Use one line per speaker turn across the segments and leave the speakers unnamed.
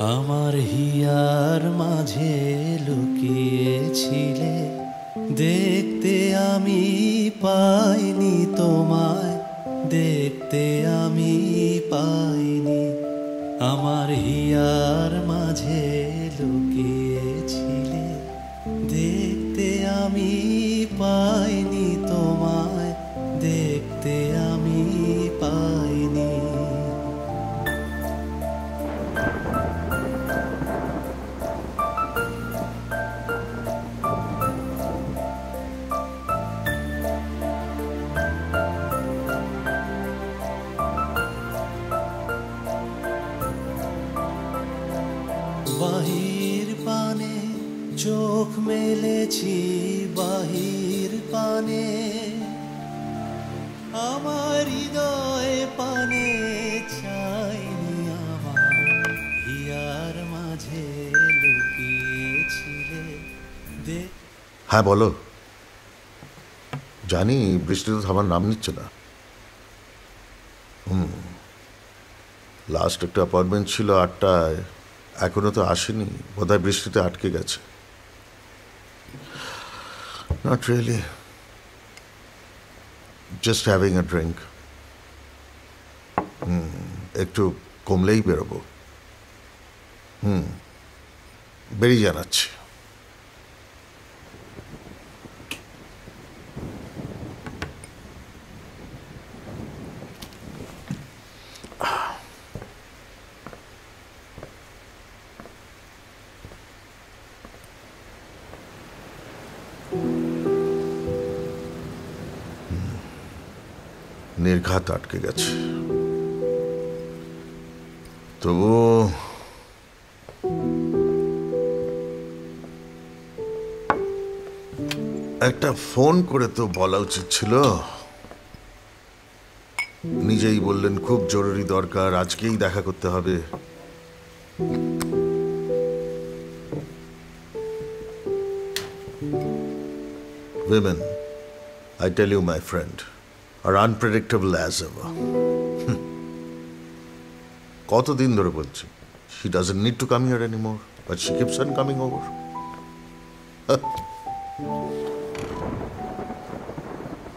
আমার হিয়ার মাঝে লুকিয়েছিলে, দেখতে আমি পাইনি তোমায়, দেখতে আমি পাইনি। আমার হিয়ার মাঝে লুকিয়েছিলে, দেখতে আমি পাইনি তোমায়, দেখতে আমি পাইনি। বাহির পানে চোখ মেলেছি, বাহির পানে আমার হৃদয় পানে চাইনি। আমার হিয়ার মাঝে লুকিয়েছিলে।
হ্যাঁ বলো। জানি বৃষ্টি তো থামার নাম নিচ্ছে না। লাস্ট একটা অ্যাপয়েন্টমেন্ট ছিল 8টায়, এখনো তো আসেনি। বোধহয় বৃষ্টিতে আটকে গেছে। Not really, just having a drink. একটু কমলেই বেরোবো। বেরিয়ে জানাচ্ছি। নির্ঘাত আটকে গেছে। তবু একটা ফোন করে তো বলা উচিত ছিল। নিজেই বললেন খুব জরুরি দরকার, আজকেই দেখা করতে হবে। Women, I tell you, my friend, are unpredictable as ever. কতদিন ধরে বলছি, she doesn't need to come here anymore, but she keeps on coming over.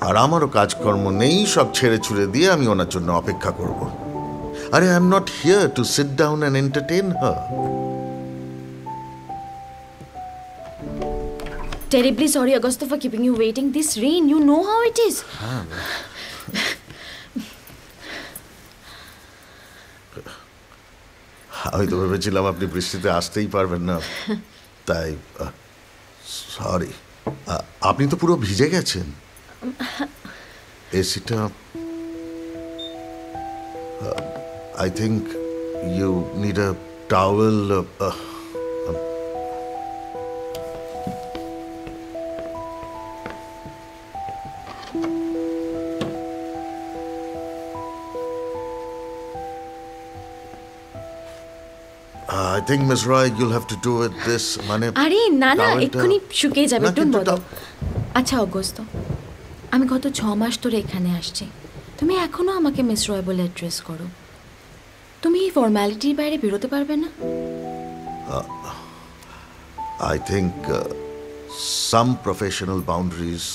আর আমারও কাজকর্ম নেই, সব ছেড়ে ছুড়ে দিয়ে আমি ওনার জন্য অপেক্ষা করব। আরে I am not here two sit down and entertain her.
Terribly sorry, Augusto, for keeping you waiting. This rain, you know how it is.
আমি তো ভেবেছিলাম আপনি বৃষ্টিতে আসতেই পারবেন না, তাই সরি। আপনি তো পুরো ভিজে গেছেন। এসিটা I think you need a towel. I think Miss Roy, you'll have to do it this মানে
আরে না না, এক্ষুনি শুকিয়ে যাবে। ডোন্ট বলো। আচ্ছা অগস্ত, আমি গত 6 মাস ধরে এখানে আসছি, তুমি এখনো আমাকে মিস রয় বলে অ্যাড্রেস করো। তুমি এই ফর্মালিটির বাইরে বেরোতে পারবে না?
I think some professional boundaries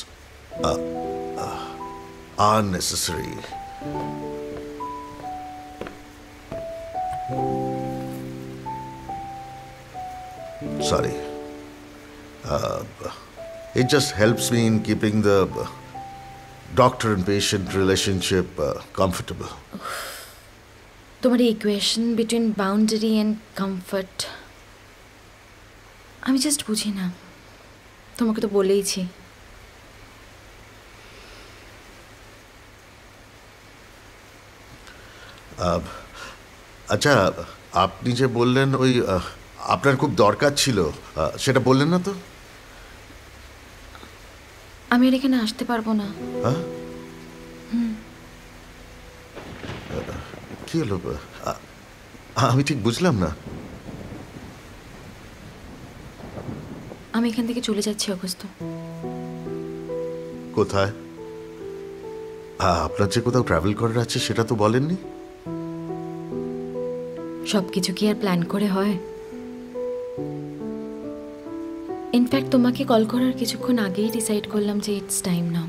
are necessary. Sorry. It just helps me in keeping the doctor and patient relationship comfortable.
তোমার equation between boundary and comfort আমি জাস্ট বুঝি না। তোমাকে তো বলেইছি।
আচ্ছা, আপনি যে বললেন ওই আপনার খুব দরকার ছিল, সেটা বললেন না তো?
আমি আর এখানে আসতে পারবো না।
কি হলো? আমি ঠিক বুঝলাম না।
আমি এখান থেকে চলে যাচ্ছি অগস্ত।
কোথায়? আপনার যে কোথাও ট্রাভেল করার আছে সেটা তো বলেননি।
সব কিছু কি আর প্ল্যান করে হয়? ইনফ্যাক্ট তোমাকে কল করার কিছুক্ষণ আগেই ডিসাইড করলাম যে ইটস টাইম নাও।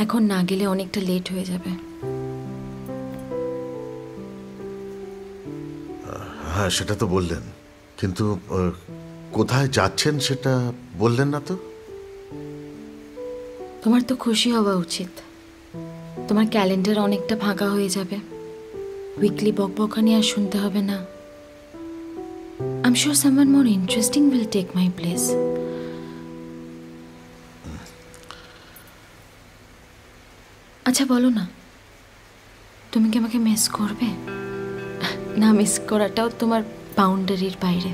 এখন না গেলে অনেকটা লেট হয়ে যাবে।
হ্যাঁ, সেটা তো বললেন, কিন্তু কোথায় যাচ্ছেন সেটা বললেন না তো।
তোমার তো খুশি হওয়া উচিত। তোমার ক্যালেন্ডার অনেকটা ফাঁকা হয়ে যাবে, উইকলি বকবকানি আর শুনতে হবে না। I'm sure someone more interesting will take my place. আচ্ছা বলো না, তুমি কি আমাকে মিস করবে? না, মিস করাটাও তোমার বাউন্ডারির বাইরে।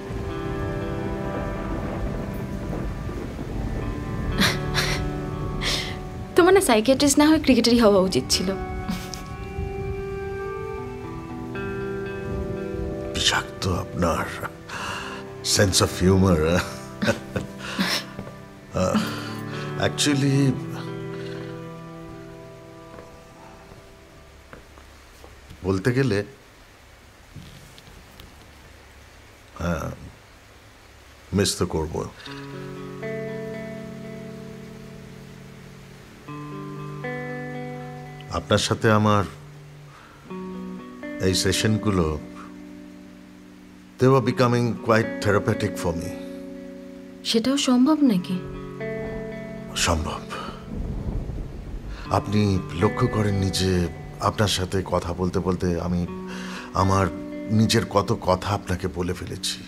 তোমার না সাইকিয়াট্রিস্ট না হয়ে ক্রিকেটারই হওয়া উচিত ছিল।
বিষাক্ত আপনার সেন্স অফ হিউমার। অ্যাকচুয়ালি বলতে গেলে হ্যাঁ, মিস তো করবো। আপনার সাথে আমার এই সেশনগুলো they were becoming quite therapeutic for me.
সেটাও সম্ভব নাকি?
সম্ভব। আপনি লক্ষ্য করেননি যে আপনার সাথে কথা বলতে বলতে আমি আমার নিজের কত কথা আপনাকে বলে ফেলেছি।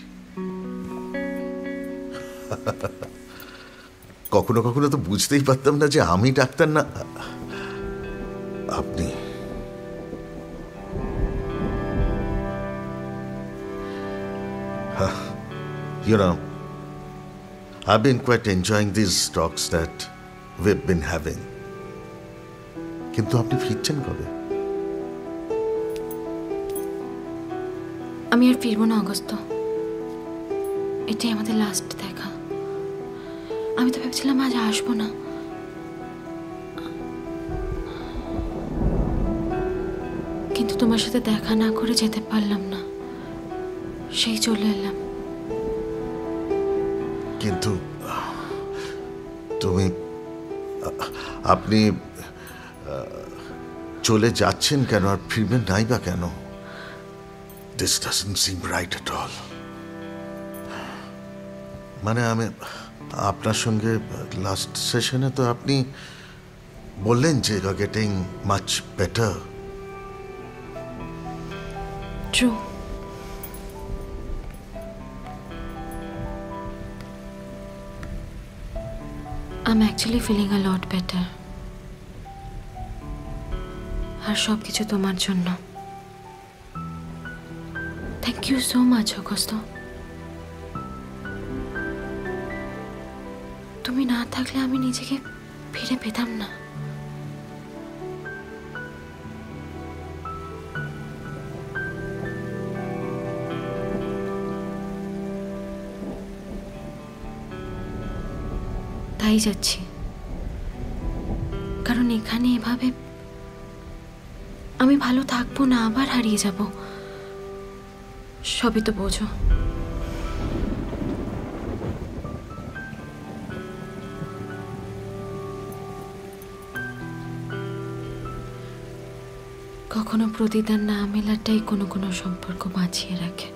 কখনো কখনো তো বুঝতেই পারতাম না যে আমি ডাক্তার না আপনি। You know, I've been quite enjoying these talks that we've been having. কিন্তু আপনি ফিরছেন কবে?
আমি আর ফিরবো না অগস্ত, এটাই আমাদের লাস্ট দেখা। আমি তো ভেবেছিলাম আজ আসবো না, কিন্তু তোমার সাথে দেখা না করে যেতে পারলাম না, সেই চলে এলাম।
কিন্তু আপনি চলে যাচ্ছেন কেন আর ফিরবেন নাই বা কেন? This doesn't seem right at all. মানে আমি আপনার সঙ্গে লাস্ট সেশনে তো আপনি বললেন যে you are getting much better.
True. I'm actually feeling a lot better. আর সব কিছু তোমার জন্য। Thank you so much, Agastya. তুমি না থাকলে আমি নিজেকে ফিরে পেতাম না। তাই যাচ্ছি, কারণ এখানে এভাবে আমি ভালো থাকবো না, আবার হারিয়ে যাব। সবই তো বোঝো। কখনো প্রতিদান না মেলাটাই কোনো কোনো সম্পর্ক বাঁচিয়ে রাখে।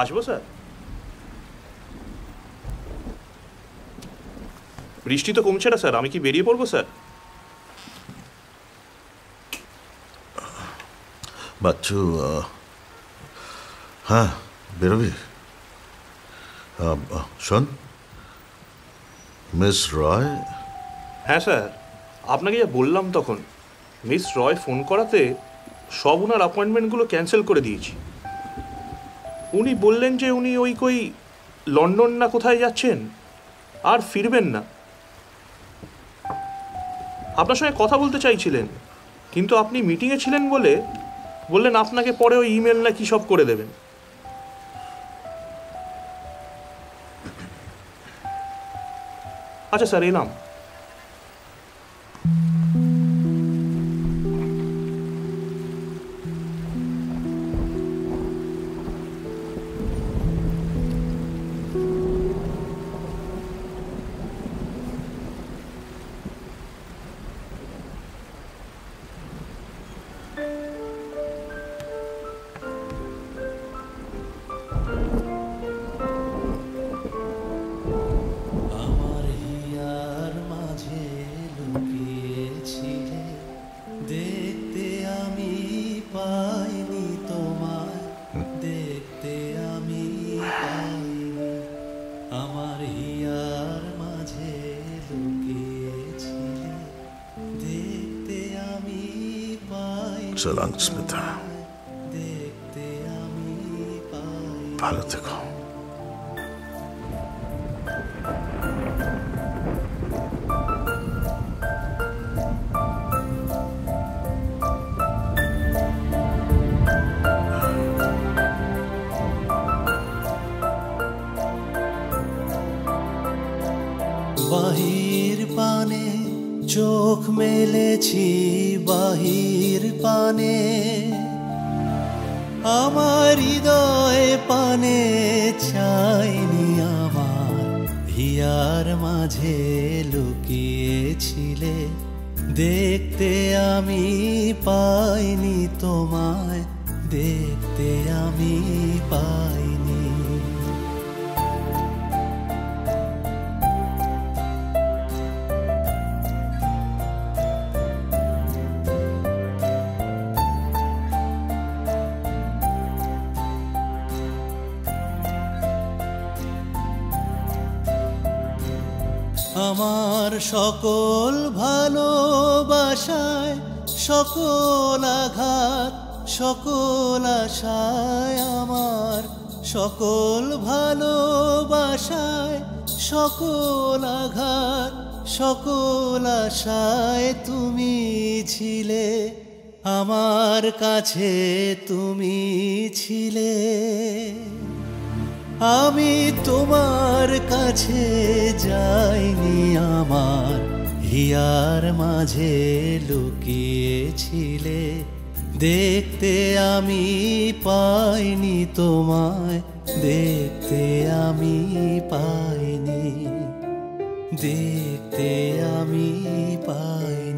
আসবো স্যার? বৃষ্টি তো কমছে না স্যার, আমি কি বেরিয়ে পড়বো স্যার?
বাচ্চু, হ্যাঁ বেরোবি? শোন, মিস রয়।
হ্যাঁ স্যার, আপনাকে যা বললাম তখন, মিস রয় ফোন করাতে সব ওনার অ্যাপয়েন্টমেন্টগুলো ক্যান্সেল করে দিয়েছি। উনি বললেন যে উনি ওই কই লন্ডন না কোথায় যাচ্ছেন, আর ফিরবেন না। আপনার সঙ্গে কথা বলতে চাইছিলেন, কিন্তু আপনি মিটিংয়ে ছিলেন বলে বললেন আপনাকে পরে ওই ইমেল না কি সব করে দেবেন। আচ্ছা স্যার, এলাম।
আমার হিয়ার মাঝে লুকিয়েছিলে, দেখতে আমি পাইনি তোমায়, দেখতে আমি পাইনি। আমার হিয়ার মাঝে লুকিয়েছিলে, দেখতে আমি পাইনি
So long, Smita.
তোমায়, দেখতে আমি পাইনি।
ভালো থেকো।
বাহির পানে চোখ মেলেছি, বাহির পানে আমার হৃদয় পানে চাইনি। আমার হিয়ার মাঝে লুকিয়েছিলে, দেখতে আমি পাইনি তোমায়, দেখতে আমি পাইনি। আমার সকল ভালোবাসায়, সকল আঘাত, সকল আশায়, আমার সকল ভালোবাসায়, সকল আঘাত, সকল আশায় তুমি ছিলে, আমার কাছে তুমি ছিলে। আমি তোমার কাছে যাইনি, আমার হিয়ার মাঝে লুকিয়েছিলে, দেখতে আমি পাইনি তোমায়, দেখতে আমি পাইনি, দেখতে আমি পাইনি।